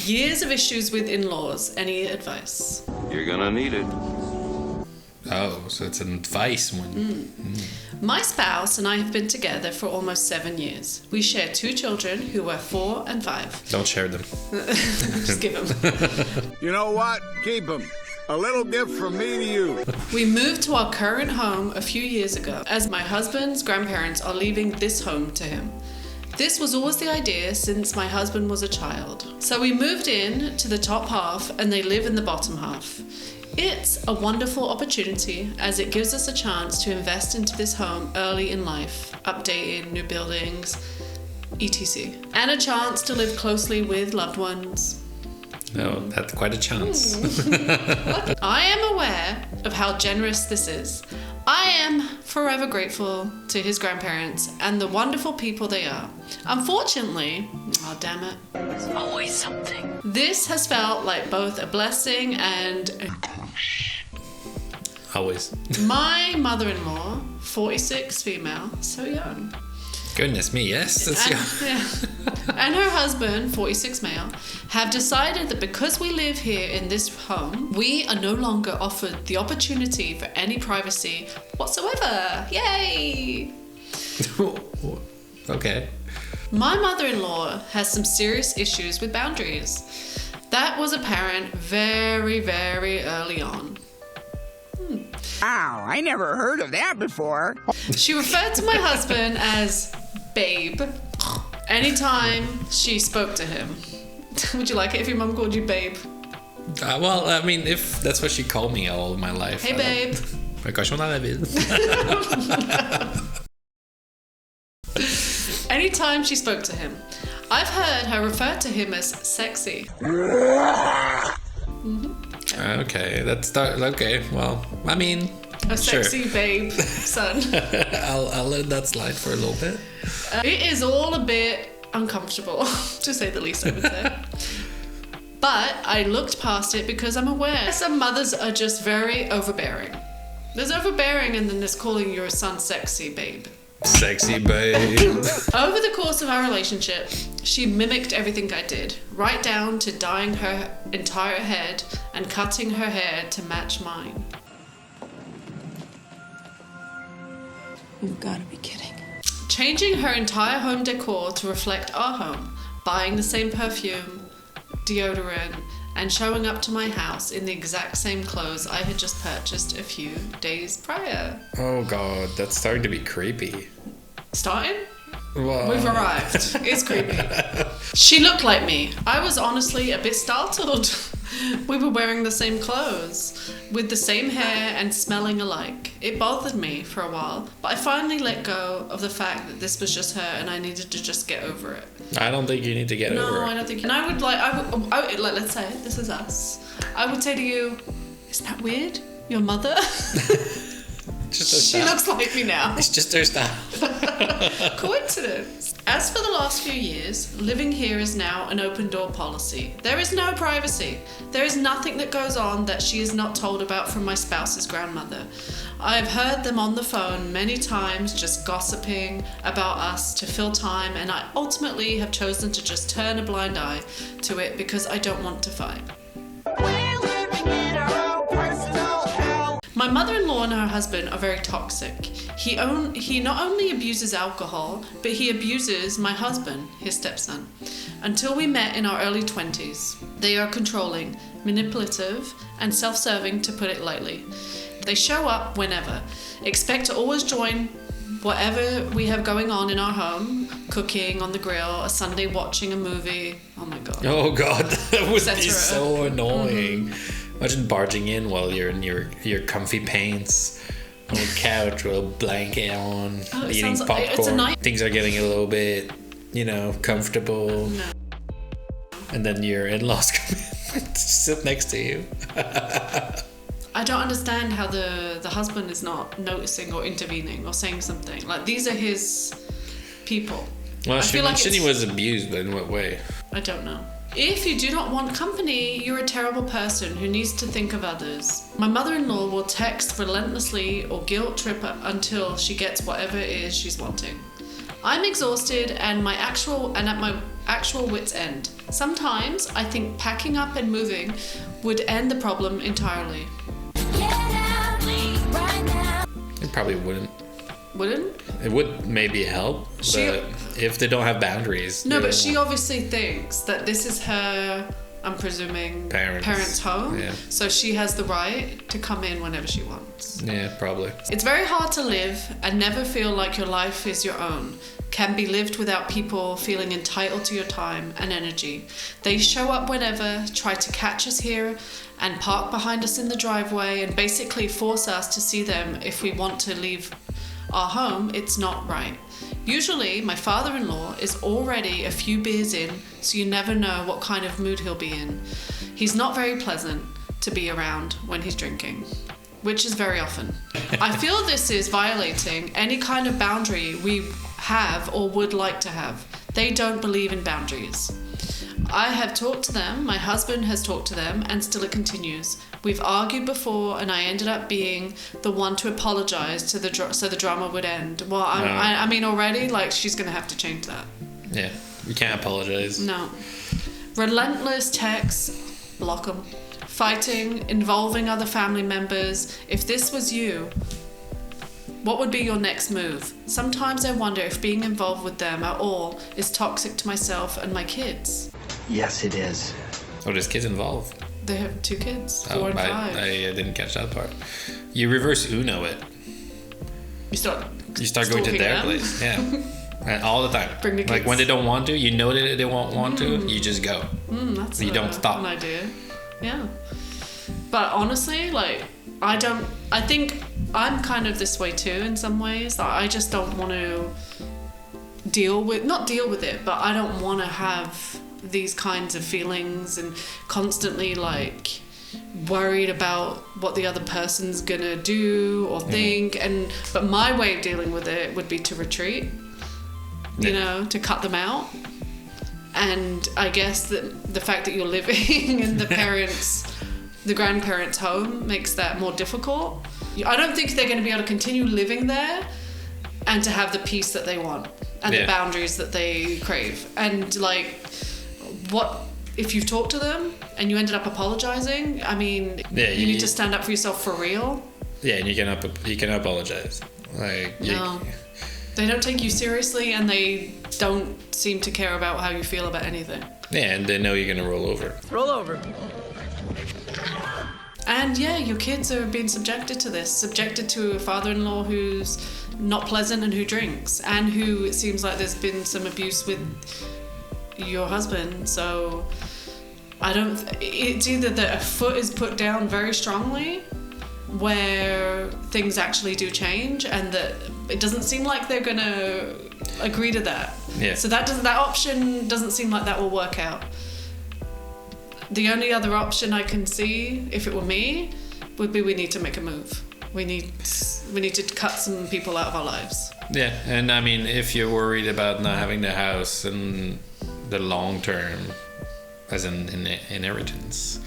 Years of issues with in-laws. Any advice? You're gonna need it. Oh, so it's an advice one. My spouse and I have been together for almost 7 years. We share 2 children who are 4 and 5. Don't share them. Just give them. You know what? Keep them. A little gift from me to you. We moved to our current home a few years ago, as my husband's grandparents are leaving this home to him. This was always the idea since my husband was a child. So we moved in to the top half and they live in the bottom half. It's a wonderful opportunity as it gives us a chance to invest into this home early in life, updating new buildings, etc. And a chance to live closely with loved ones. No, that's quite a chance. I am aware of how generous this is. I am forever grateful to his grandparents and the wonderful people they are. Unfortunately, oh damn it, There's always something. this has felt like both a blessing and Always. my mother-in-law, 46 female, so young, Goodness me, yes. That's and her husband, 46 male, have decided that because we live here in this home, we are no longer offered the opportunity for any privacy whatsoever. Yay! Okay. My mother-in-law has some serious issues with boundaries. That was apparent very, very early on. Ow, I never heard of that before. She referred to my husband as babe anytime she spoke to him. Would you like it if your mum called you babe? Well, I mean, if that's what she called me all of my life. Hey, babe. Mais cochon dans la ville. Anytime she spoke to him. I've heard her refer to him as sexy. Okay, okay. Well, I mean, A sure. sexy babe son. I'll let that slide for a little bit. It is all a bit uncomfortable, to say the least, I would say. But I looked past it because I'm aware some mothers are just very overbearing. There's overbearing and then there's calling your son sexy babe. Sexy babe. Over the course of our relationship, she mimicked everything I did, right down to dyeing her entire head and cutting her hair to match mine. You've got to be kidding. Changing her entire home decor to reflect our home, buying the same perfume, deodorant, and showing up to my house in the exact same clothes I had just purchased a few days prior. Oh god, that's starting to be creepy. Starting? Wow. We've arrived. It's creepy. She looked like me. I was honestly a bit startled. We were wearing the same clothes, with the same hair and smelling alike. It bothered me for a while, but I finally let go of the fact that this was just her and I needed to just get over it. I don't think you need to get over No, it. I don't think. And I would like, let's say, this is us. I would say to you, isn't that weird? Your mother? Just her She style. looks like me now. It's just her style. Coincidence. As for the last few years, living here is now an open door policy. There is no privacy. There is nothing that goes on that she is not told about from my spouse's grandmother. I have heard them on the phone many times just gossiping about us to fill time, and I ultimately have chosen to just turn a blind eye to it because I don't want to fight. My mother-in-law and her husband are very toxic. He not only abuses alcohol, but he abuses my husband, his stepson. Until we met in our early 20s, they are controlling, manipulative, and self-serving, to put it lightly. They show up whenever, expect to always join whatever we have going on in our home, cooking on the grill, a Sunday watching a movie. Oh my god. Oh god, that would be Etc. so annoying. Imagine barging in while you're in your comfy pants on a couch with a blanket on, Oh, it eating sounds- popcorn. it's a night- Things are getting a little bit, comfortable. No. And then your in-laws come in to sit next to you. I don't understand how the husband is not noticing or intervening or saying something. Like, these are his people. Well, I she feel like mentioned he it's- was abused, but in what way? I don't know. If you do not want company, you're a terrible person who needs to think of others. My mother-in-law will text relentlessly or guilt trip her until she gets whatever it is she's wanting. I'm exhausted and at my actual wit's end. Sometimes I think packing up and moving would end the problem entirely. It probably wouldn't. Wouldn't? It would maybe help, but if they don't have boundaries. No, they but she won't. obviously thinks that this is her, I'm presuming, parents' home. Yeah. So she has the right to come in whenever she wants. Yeah, probably. It's very hard to live and never feel like your life is your own. Can be lived without people feeling entitled to your time and energy. They show up whenever, try to catch us here, and park behind us in the driveway and basically force us to see them if we want to leave our home. It's not right. Usually, my father-in-law is already a few beers in, so you never know what kind of mood he'll be in. He's not very pleasant to be around when he's drinking, which is very often. I feel this is violating any kind of boundary we have or would like to have. They don't believe in boundaries. I have talked to them, my husband has talked to them, and still it continues. We've argued before, and I ended up being the one to apologize to so the drama would end. Well, I mean, already, like, she's going to have to change that. Yeah, you can't apologize. No. Relentless texts, block them. Fighting, involving other family members. If this was you, what would be your next move? Sometimes I wonder if being involved with them at all is toxic to myself and my kids. Yes, it is. Oh, there's kids involved. They have 2 kids, 4 and 5. I didn't catch that part. You reverse Uno it. You start going to their them. place. Yeah. And all the time. Bring the like kids. when they don't want to, you know that they won't want to, you just go. That's You don't stop. an idea. Yeah. But honestly, like, I think I'm kind of this way too in some ways. That I just don't want to not deal with it, but I don't want to have these kinds of feelings and constantly like worried about what the other person's gonna do or think. But my way of dealing with it would be to retreat, you know, to cut them out. And I guess that the fact that you're living in the grandparents' home makes that more difficult. I don't think they're going to be able to continue living there and to have the peace that they want and the boundaries that they crave. And like, what if you've talked to them and you ended up apologizing? I mean, you need to stand up for yourself for real. Yeah, and you can apologize. Like, No. They don't take you seriously, and they don't seem to care about how you feel about anything. Yeah, and they know you're gonna roll over. Roll over. And yeah, your kids are being subjected to this, subjected to a father-in-law who's not pleasant and who drinks, and who it seems like there's been some abuse with your husband. So it's either that a foot is put down very strongly where things actually do change, and that it doesn't seem like they're gonna agree to that. Yeah. So that option doesn't seem like that will work out. The only other option I can see, if it were me, would be we need to make a move. We need to cut some people out of our lives. Yeah, and I mean, if you're worried about not having the house and the long term, as in inheritance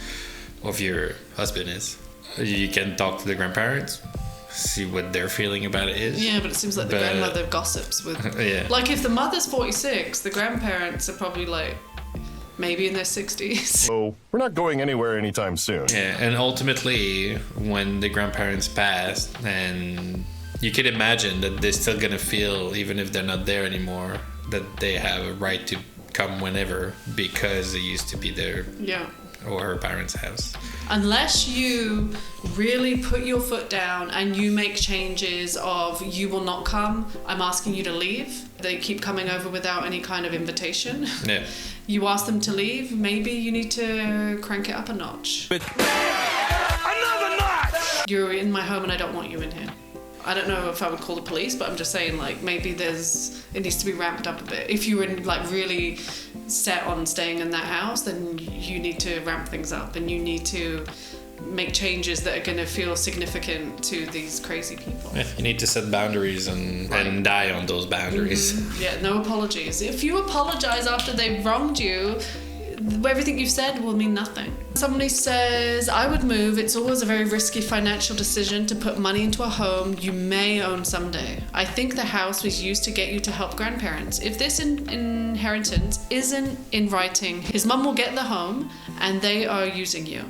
of your husband is, you can talk to the grandparents, see what their feeling about it is. Yeah, but it seems like the grandmother gossips with... Yeah. Like, if the mother's 46, the grandparents are probably like maybe in their 60s. So we're not going anywhere anytime soon. Yeah, and ultimately, when the grandparents pass, and you can imagine that they're still gonna feel, even if they're not there anymore, that they have a right to come whenever because it used to be their or her parents' house. Unless you really put your foot down and you make changes of you will not come, I'm asking you to leave. They keep coming over without any kind of invitation. Yeah. You ask them to leave, maybe you need to crank it up a notch. Another notch! You're in my home and I don't want you in here. I don't know if I would call the police, but I'm just saying, like, maybe it needs to be ramped up a bit. If you were like really set on staying in that house, then you need to ramp things up and you need to make changes that are going to feel significant to these crazy people. Yeah, you need to set boundaries and die on those boundaries. Yeah, no apologies. If you apologize after they've wronged you, everything you've said will mean nothing. Somebody says, I would move. It's always a very risky financial decision to put money into a home you may own someday. I think the house was used to get you to help grandparents. If this inheritance isn't in writing, his mum will get the home and they are using you.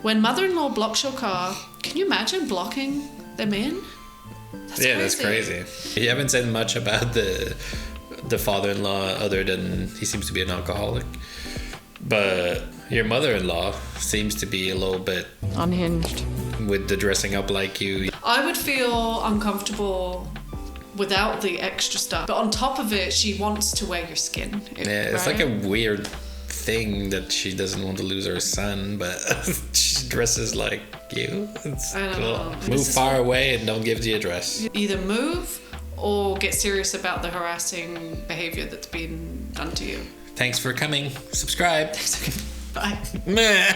When mother-in-law blocks your car, can you imagine blocking them in? That's crazy. You haven't said much about the father-in-law other than he seems to be an alcoholic. But your mother-in-law seems to be a little bit Unhinged. with the dressing up like you. I would feel uncomfortable without the extra stuff. But on top of it, she wants to wear your skin. It's right? like a weird thing that she doesn't want to lose her son, but she dresses like you. It's I don't cool. know. Move This is far away and don't give the address. Either move or get serious about the harassing behavior that's been done to you. Thanks for coming. Subscribe. Bye. Meh.